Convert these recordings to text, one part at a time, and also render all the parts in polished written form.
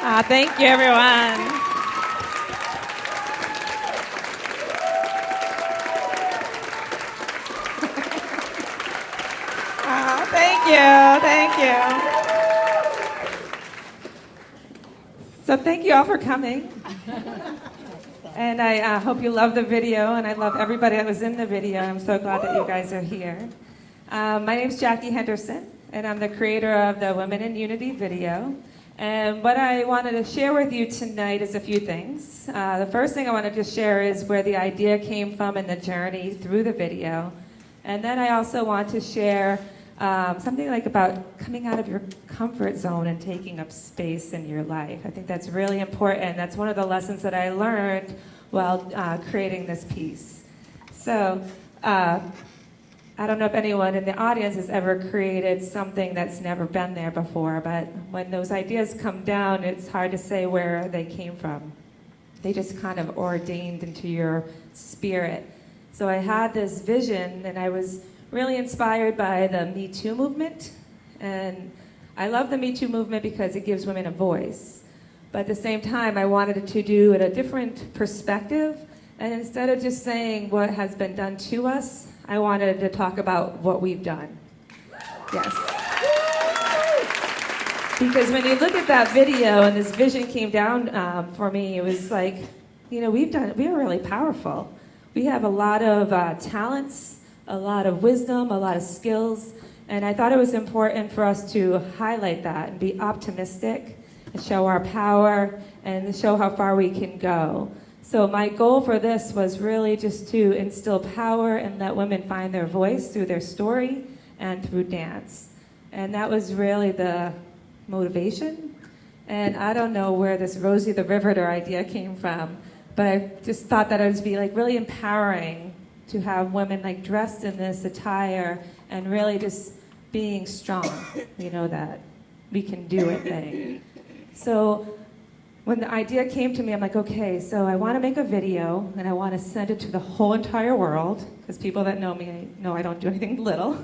Thank you, everyone. Thank you. So thank you all for coming. And I hope you love the video, and I love everybody that was in the video. I'm so glad that you guys are here. My name's Jackie Henderson, and I'm the creator of the Women in Unity video. And what I wanted to share with you tonight is a few things. The first thing I want to just share is where the idea came from and the journey through the video. And then I also want to share something like about coming out of your comfort zone and taking up space in your life. I think that's really important. That's one of the lessons that I learned while creating this piece. So I don't know if anyone in the audience has ever created something that's never been there before, but when those ideas come down, it's hard to say where they came from. They just kind of ordained into your spirit. So I had this vision, and I was really inspired by the Me Too movement. And I love the Me Too movement because it gives women a voice. But at the same time, I wanted to do it a different perspective. And instead of just saying what has been done to us, I wanted to talk about what we've done. Yes. Because when you look at that video and this vision came down for me, it was like, you know, we are really powerful. We have a lot of talents, a lot of wisdom, a lot of skills, and I thought it was important for us to highlight that and be optimistic and show our power and show how far we can go. So my goal for this was really just to instill power and let women find their voice through their story and through dance. And that was really the motivation. And I don't know where this Rosie the Riveter idea came from, but I just thought that it would be like really empowering to have women like dressed in this attire and really just being strong, you know, that we can do it thing. So when the idea came to me, I'm like, okay, so I want to make a video and I want to send it to the whole entire world, because people that know me know I don't do anything little.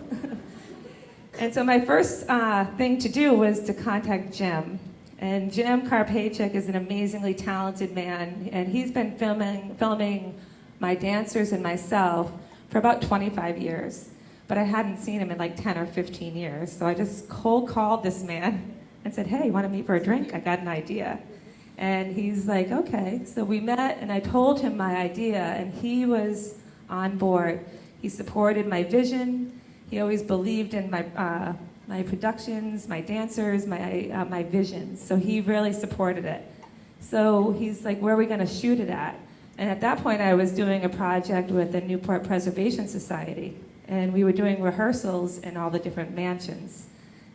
And so my first thing to do was to contact Jim. And Jim Karpachik is an amazingly talented man, and he's been filming my dancers and myself for about 25 years. But I hadn't seen him in like 10 or 15 years. So I just cold called this man and said, hey, you want to meet for a drink? I got an idea. And he's like, okay. So we met and I told him my idea, and he was on board. He supported my vision. He always believed in my productions, my dancers, my visions. So he really supported it. So he's like, where are we going to shoot it at? And at that point, I was doing a project with the Newport Preservation Society, and we were doing rehearsals in all the different mansions.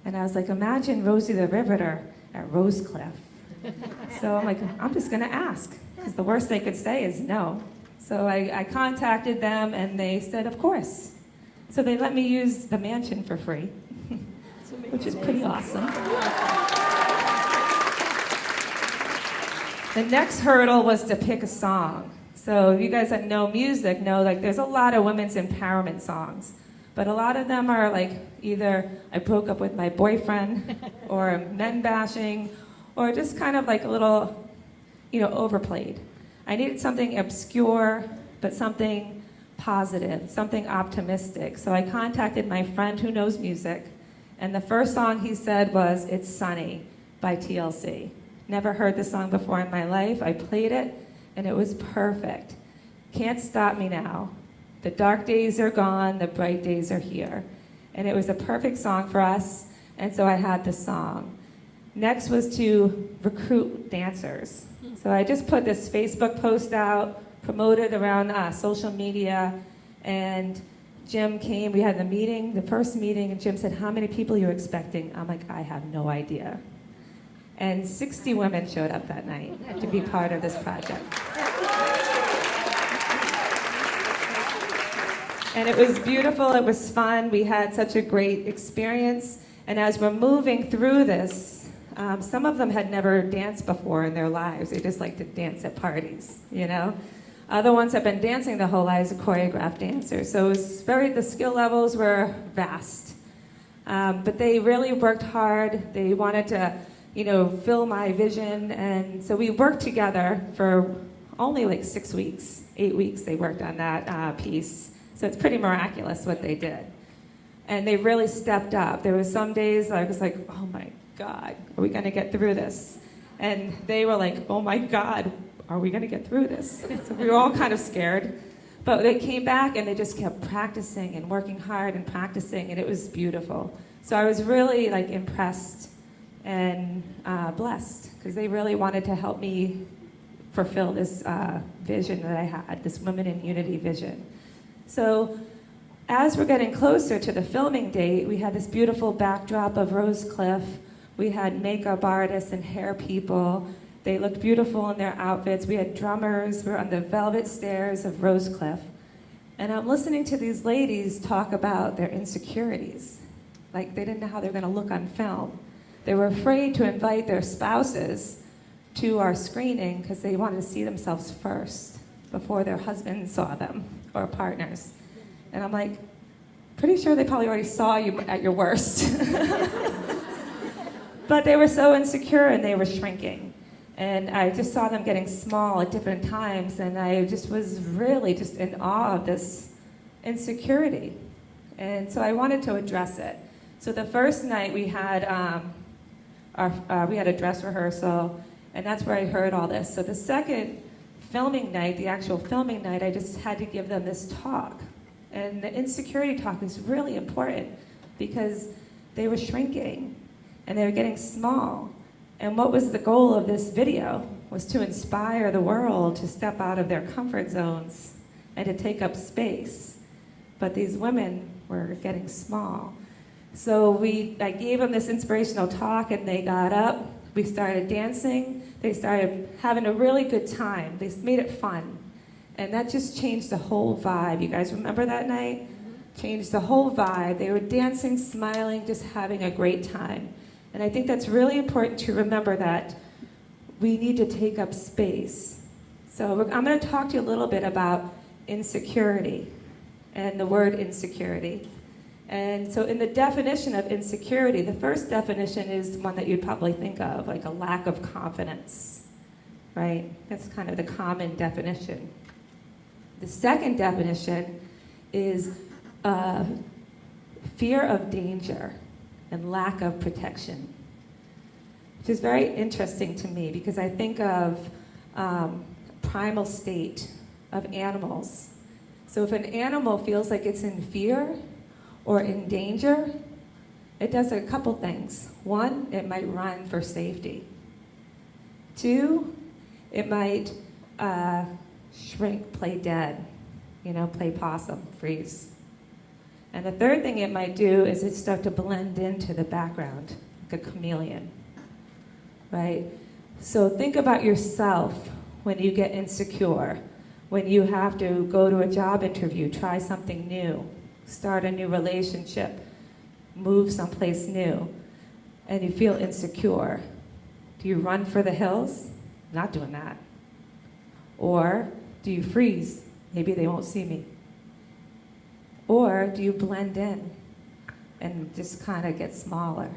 And I was like, imagine Rosie the Riveter at Rosecliff. So I'm like, I'm just gonna ask, because the worst they could say is no. So I contacted them, and they said, of course. So they let me use the mansion for free, which is pretty awesome. The next hurdle was to pick a song. So you guys that know music know like there's a lot of women's empowerment songs, but a lot of them are like either I broke up with my boyfriend or men bashing or just kind of like a little, you know, overplayed. I needed something obscure, but something positive, something optimistic. So I contacted my friend who knows music, and the first song he said was It's Sunny by TLC. Never heard this song before in my life. I played it, and it was perfect. Can't stop me now. The dark days are gone, the bright days are here. And it was a perfect song for us, and so I had the song. Next was to recruit dancers. So I just put this Facebook post out, promoted around social media, and Jim came. We had the first meeting, and Jim said, how many people are you expecting? I'm like, I have no idea. And 60 women showed up that night to be part of this project. And it was beautiful, it was fun, we had such a great experience. And as we're moving through this, some of them had never danced before in their lives. They just like to dance at parties, you know? Other ones have been dancing their whole lives, choreographed dancers. So it was the skill levels were vast. But they really worked hard. They wanted to fill my vision. And so we worked together for only like 6 weeks, 8 weeks they worked on that piece. So it's pretty miraculous what they did. And they really stepped up. There were some days I was like, oh my God, are we gonna get through this? And they were like, oh my God, are we gonna get through this? So we were all kind of scared. But they came back and they just kept practicing and working hard and practicing, and it was beautiful. So I was really like impressed and blessed, because they really wanted to help me fulfill this vision that I had, this Women in Unity vision. So as we're getting closer to the filming date, we had this beautiful backdrop of Rose Cliff. We had makeup artists and hair people. They looked beautiful in their outfits. We had drummers. We were on the velvet stairs of Rose Cliff. And I'm listening to these ladies talk about their insecurities. Like, they didn't know how they were going to look on film. They were afraid to invite their spouses to our screening because they wanted to see themselves first before their husbands saw them, or partners. And I'm like, pretty sure they probably already saw you at your worst. But they were so insecure and they were shrinking. And I just saw them getting small at different times, and I just was really just in awe of this insecurity. And so I wanted to address it. So the first night we had we had a dress rehearsal, and that's where I heard all this. So the second filming night, the actual filming night, I just had to give them this talk. And the insecurity talk is really important because they were shrinking and they were getting small. And what was the goal of this video was to inspire the world to step out of their comfort zones and to take up space. But these women were getting small. So I gave them this inspirational talk, and they got up. We started dancing. They started having a really good time. They made it fun. And that just changed the whole vibe. You guys remember that night? Changed the whole vibe. They were dancing, smiling, just having a great time. And I think that's really important to remember, that we need to take up space. So I'm going to talk to you a little bit about insecurity and the word insecurity. And so in the definition of insecurity, the first definition is one that you'd probably think of, like a lack of confidence, right? That's kind of the common definition. The second definition is fear of danger and lack of protection, which is very interesting to me because I think of primal state of animals. So if an animal feels like it's in fear or in danger, it does a couple things. One, it might run for safety. Two, it might shrink, play dead, play possum, freeze. And the third thing it might do is it start to blend into the background, like a chameleon, right? So think about yourself when you get insecure, when you have to go to a job interview, try something new, start a new relationship, move someplace new, and you feel insecure. Do you run for the hills? Not doing that. Or do you freeze? Maybe they won't see me. Or do you blend in and just kind of get smaller?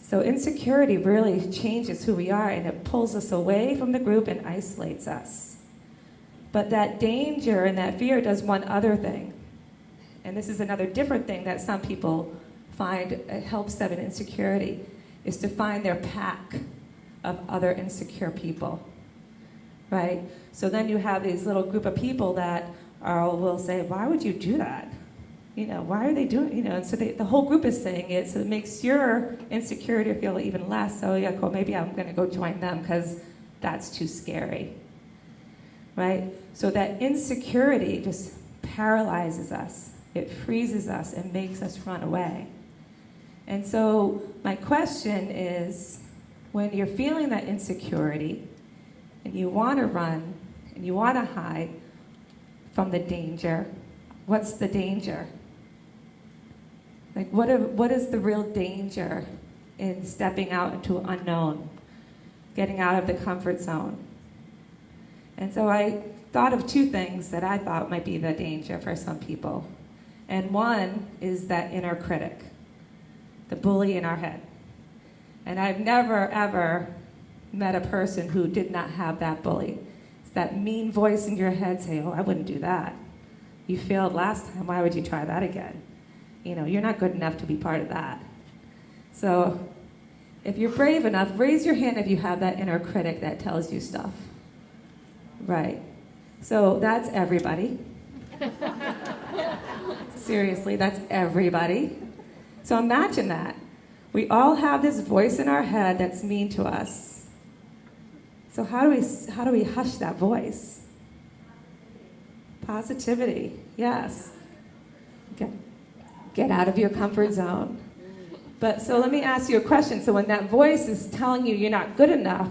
So insecurity really changes who we are, and it pulls us away from the group and isolates us. But that danger and that fear does one other thing. And this is another different thing that some people find helps them in insecurity, is to find their pack of other insecure people, right? So then you have these little group of people that will say, why would you do that? Why are they doing, and so the whole group is saying it, so it makes your insecurity feel even less. So yeah, cool, maybe I'm gonna go join them because that's too scary, right? So that insecurity just paralyzes us. It freezes us and makes us run away. And so my question is, when you're feeling that insecurity and you want to run and you want to hide from the danger, what's the danger? Like, what is the real danger in stepping out into unknown, getting out of the comfort zone? And so I thought of two things that I thought might be the danger for some people. And one is that inner critic, the bully in our head. And I've never, ever met a person who did not have that bully. It's that mean voice in your head saying, oh, I wouldn't do that. You failed last time, why would you try that again? You know, you're not good enough to be part of that. So if you're brave enough, raise your hand if you have that inner critic that tells you stuff. Right. So that's everybody. Seriously, that's everybody. So imagine that. We all have this voice in our head that's mean to us. So how do we hush that voice? Positivity, yes. Get out of your comfort zone. But so let me ask you a question. So when that voice is telling you you're not good enough,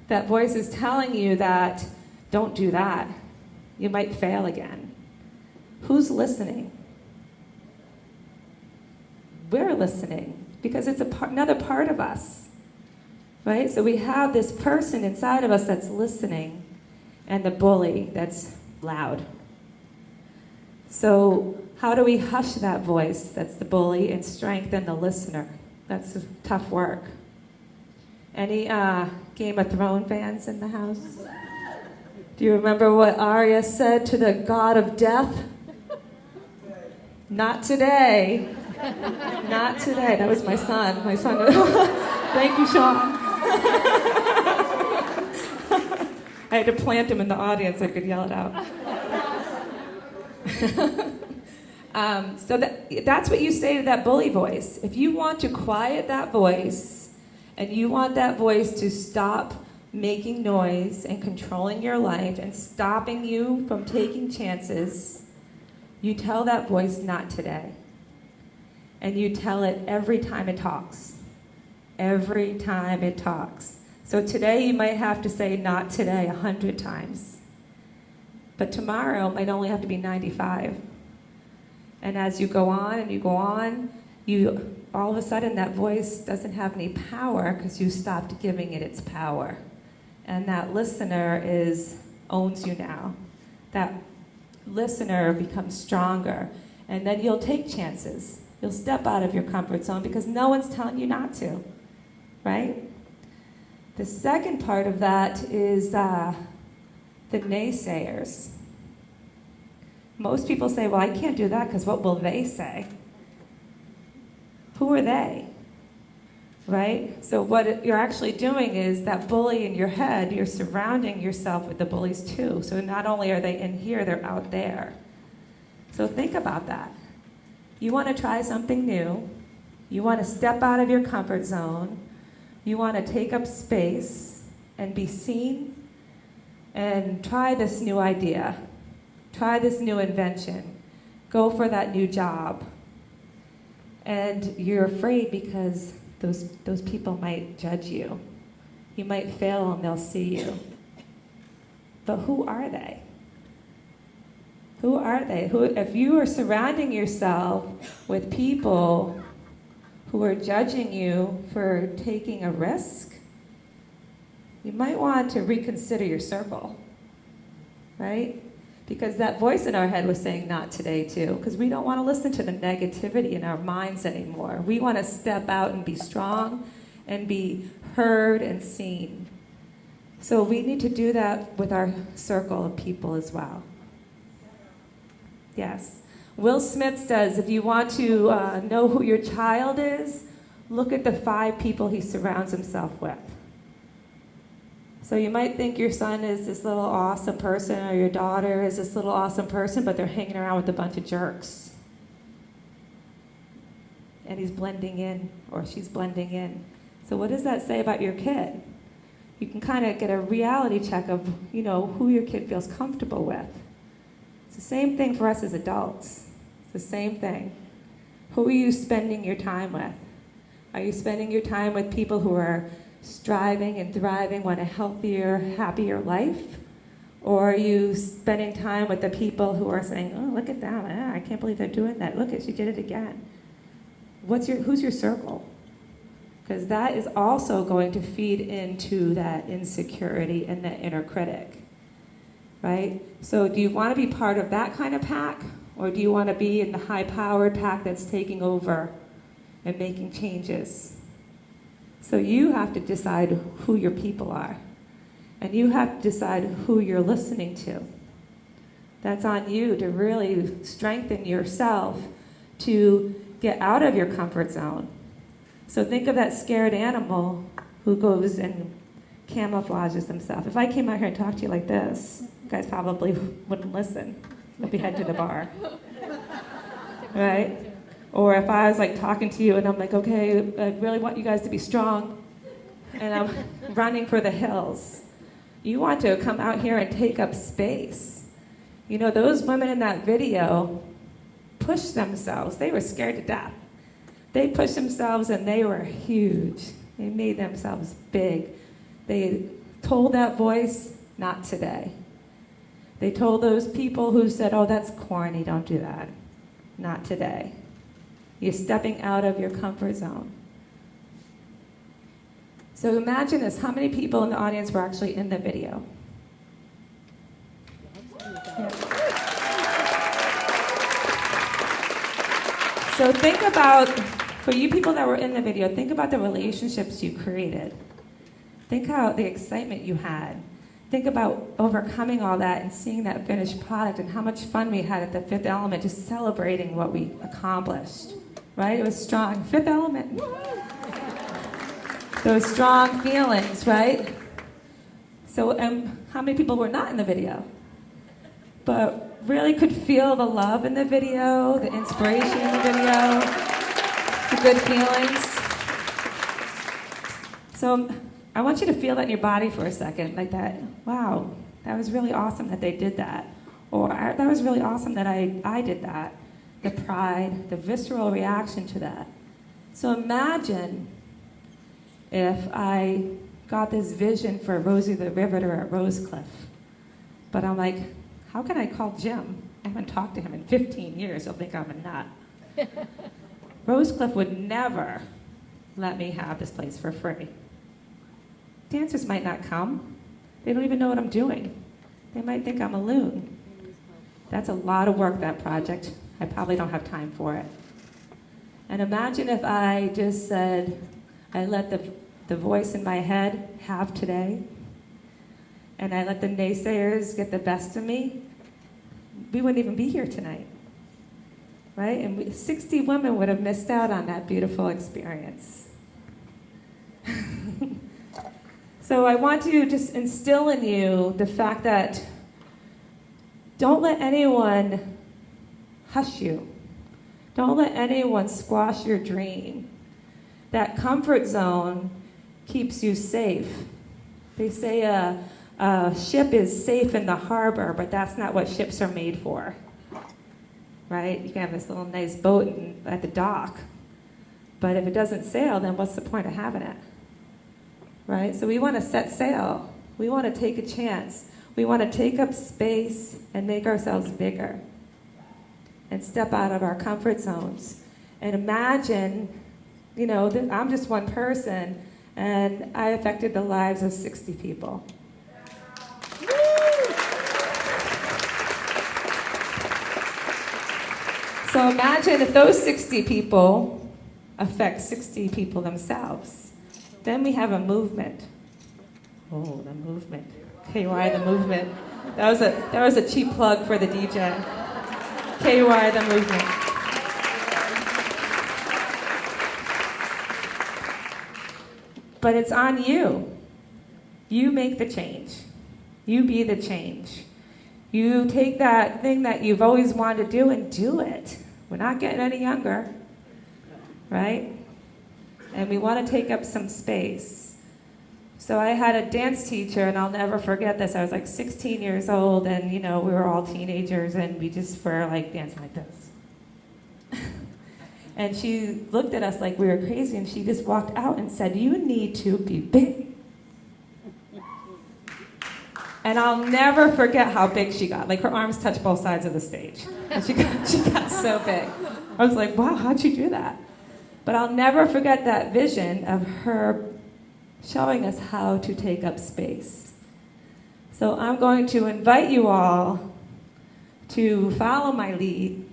that voice is telling you that don't do that. You might fail again. Who's listening? We're listening because it's another part of us, right? So we have this person inside of us that's listening and the bully that's loud. So how do we hush that voice that's the bully and strengthen the listener? That's tough work. Any Game of Thrones fans in the house? Do you remember what Arya said to the god of death? Not today. Not today. That was my son. My son. Thank you, Sean. I had to plant him in the audience so I could yell it out. So that's what you say to that bully voice. If you want to quiet that voice and you want that voice to stop making noise and controlling your life and stopping you from taking chances, you tell that voice not today. And you tell it every time it talks. Every time it talks. So today you might have to say not today 100 times. But tomorrow might only have to be 95. And as you go on and you go on, you all of a sudden that voice doesn't have any power because you stopped giving it its power. And that listener owns you now. That listener becomes stronger. And then you'll take chances. You'll step out of your comfort zone because no one's telling you not to, right? The second part of that is the naysayers. Most people say, well, I can't do that because what will they say? Who are they? Right? So what you're actually doing is that bully in your head, you're surrounding yourself with the bullies too. So not only are they in here, they're out there. So think about that. You want to try something new. You want to step out of your comfort zone. You want to take up space and be seen and try this new idea. Try this new invention. Go for that new job. And you're afraid because those people might judge you. You might fail and they'll see you. But who are they? Who are they? If you are surrounding yourself with people who are judging you for taking a risk, you might want to reconsider your circle, right? Because that voice in our head was saying not today too, because we don't want to listen to the negativity in our minds anymore. We want to step out and be strong and be heard and seen. So we need to do that with our circle of people as well. Yes. Will Smith says, if you want to know who your child is, look at the 5 people he surrounds himself with. So you might think your son is this little awesome person or your daughter is this little awesome person, but they're hanging around with a bunch of jerks. And he's blending in, or she's blending in. So what does that say about your kid? You can kind of get a reality check of, who your kid feels comfortable with. It's the same thing for us as adults. It's the same thing. Who are you spending your time with? Are you spending your time with people who are striving and thriving, want a healthier, happier life? Or are you spending time with the people who are saying, oh, look at them, I can't believe they're doing that. Look, she did it again. Who's your circle? Because that is also going to feed into that insecurity and that inner critic. Right? So do you want to be part of that kind of pack? Or do you want to be in the high-powered pack that's taking over and making changes? So you have to decide who your people are. And you have to decide who you're listening to. That's on you to really strengthen yourself to get out of your comfort zone. So think of that scared animal who goes and camouflages himself. If I came out here and talked to you like this, you guys probably wouldn't listen. You'd be heading to the bar. Right? Or if I was like talking to you and I'm like, okay, I really want you guys to be strong, and I'm running for the hills. You want to come out here and take up space. You know, those women in that video pushed themselves. They were scared to death. They pushed themselves and they were huge. They made themselves big. They told that voice, not today. They told those people who said, oh, that's corny, don't do that. Not today. You're stepping out of your comfort zone. So imagine this, how many people in the audience were actually in the video? Yeah. So think about, for you people that were in the video, think about the relationships you created. Think how the excitement you had. Think about overcoming all that and seeing that finished product and how much fun we had at the Fifth Element, just celebrating what we accomplished. Right? It was strong. Fifth Element. Those strong feelings, right? So how many people were not in the video? But really could feel the love in the video, the inspiration in the video, the good feelings. So I want you to feel that in your body for a second, like that, wow, that was really awesome that they did that. Or that was really awesome that I did that. The pride, the visceral reaction to that. So imagine if I got this vision for Rosie the Riveter at Rosecliff, but I'm like, how can I call Jim? I haven't talked to him in 15 years. He'll think I'm a nut. Rosecliff would never let me have this place for free. Dancers might not come. They don't even know what I'm doing. They might think I'm a loon. That's a lot of work, that project. I probably don't have time for it. And imagine if I just said, I let the voice in my head have today, and I let the naysayers get the best of me, we wouldn't even be here tonight. Right? And 60 women would have missed out on that beautiful experience. So I want to just instill in you the fact that don't let anyone hush you. Don't let anyone squash your dream. That comfort zone keeps you safe. They say a ship is safe in the harbor, but that's not what ships are made for. Right? You can have this little nice boat at the dock, but if it doesn't sail, then what's the point of having it? Right? So we want to set sail. We want to take a chance. We want to take up space and make ourselves bigger and step out of our comfort zones. And imagine, you know, that I'm just one person and I affected the lives of 60 people. So imagine if those 60 people affect 60 people themselves. Then we have a movement. Oh, the movement. KY, the movement. That was a cheap plug for the DJ. KY, the movement. But it's on you. You make the change. You be the change. You take that thing that you've always wanted to do and do it. We're not getting any younger, right? And we want to take up some space. So I had a dance teacher, and I'll never forget this. I was like 16 years old, and you know, we were all teenagers, and we just were like dancing like this. And she looked at us like we were crazy, and she just walked out and said, "You need to be big." And I'll never forget how big she got. Like her arms touched both sides of the stage. And she got so big. I was like, wow, how'd you do that? But I'll never forget that vision of her showing us how to take up space. So I'm going to invite you all to follow my lead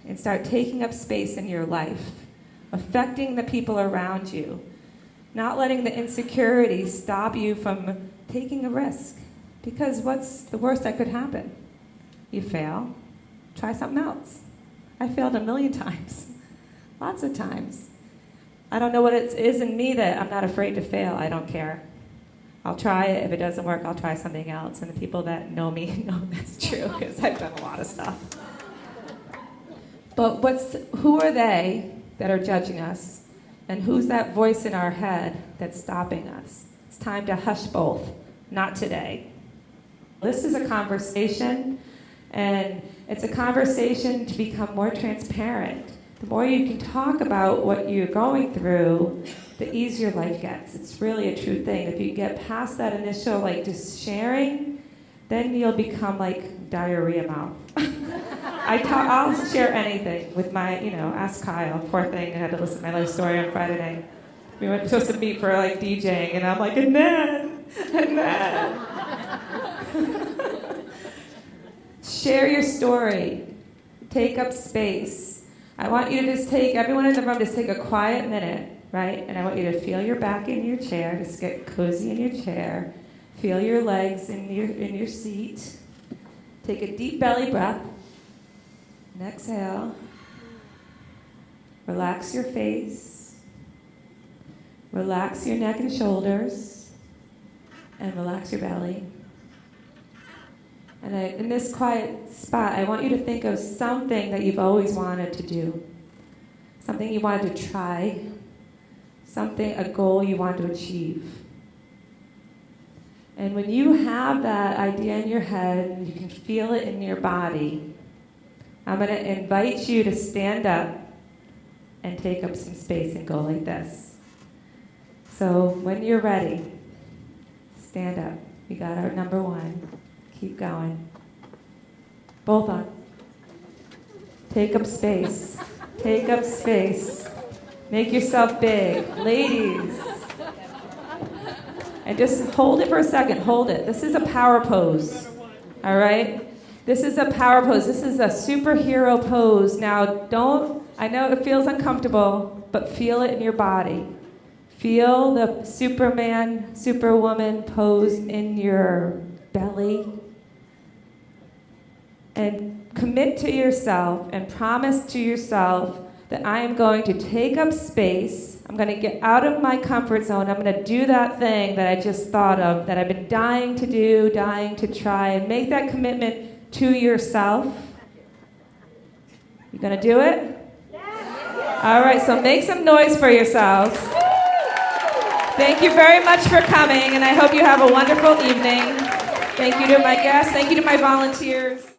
and start taking up space in your life, affecting the people around you. Not letting the insecurity stop you from taking a risk. Because what's the worst that could happen? You fail, try something else. I failed a million times, lots of times. I don't know what it is in me that I'm not afraid to fail. I don't care. I'll try it. If it doesn't work, I'll try something else. And the people that know me know that's true because I've done a lot of stuff. But who are they that are judging us? And who's that voice in our head that's stopping us? It's time to hush both. Not today. This is a conversation, and it's a conversation to become more transparent. The more you can talk about what you're going through, the easier life gets. It's really a true thing. If you get past that initial, just sharing, then you'll become like diarrhea mouth. I'll share anything with my, ask Kyle, poor thing, I had to listen to my life story on Friday night. We were supposed to meet for DJing, and I'm like, and then. Share your story. Take up space. I want you to everyone in the room, just take a quiet minute, right? And I want you to feel your back in your chair. Just get cozy in your chair. Feel your legs in your seat. Take a deep belly breath. And exhale. Relax your face. Relax your neck and shoulders. And relax your belly. And in this quiet spot, I want you to think of something that you've always wanted to do. Something you wanted to try. A goal you want to achieve. And when you have that idea in your head, and you can feel it in your body, I'm going to invite you to stand up and take up some space and go like this. So when you're ready, stand up. We got our number one. Keep going. Both on. Take up space. Take up space. Make yourself big. Ladies. And just hold it for a second. Hold it. This is a power pose. All right? This is a power pose. This is a superhero pose. Now, I know it feels uncomfortable, but feel it in your body. Feel the Superman, Superwoman pose in your belly. And commit to yourself and promise to yourself that I am going to take up space. I'm going to get out of my comfort zone. I'm going to do that thing that I just thought of, that I've been dying to do, dying to try, and make that commitment to yourself. You going to do it? All right, so make some noise for yourselves. Thank you very much for coming, and I hope you have a wonderful evening. Thank you to my guests. Thank you to my volunteers.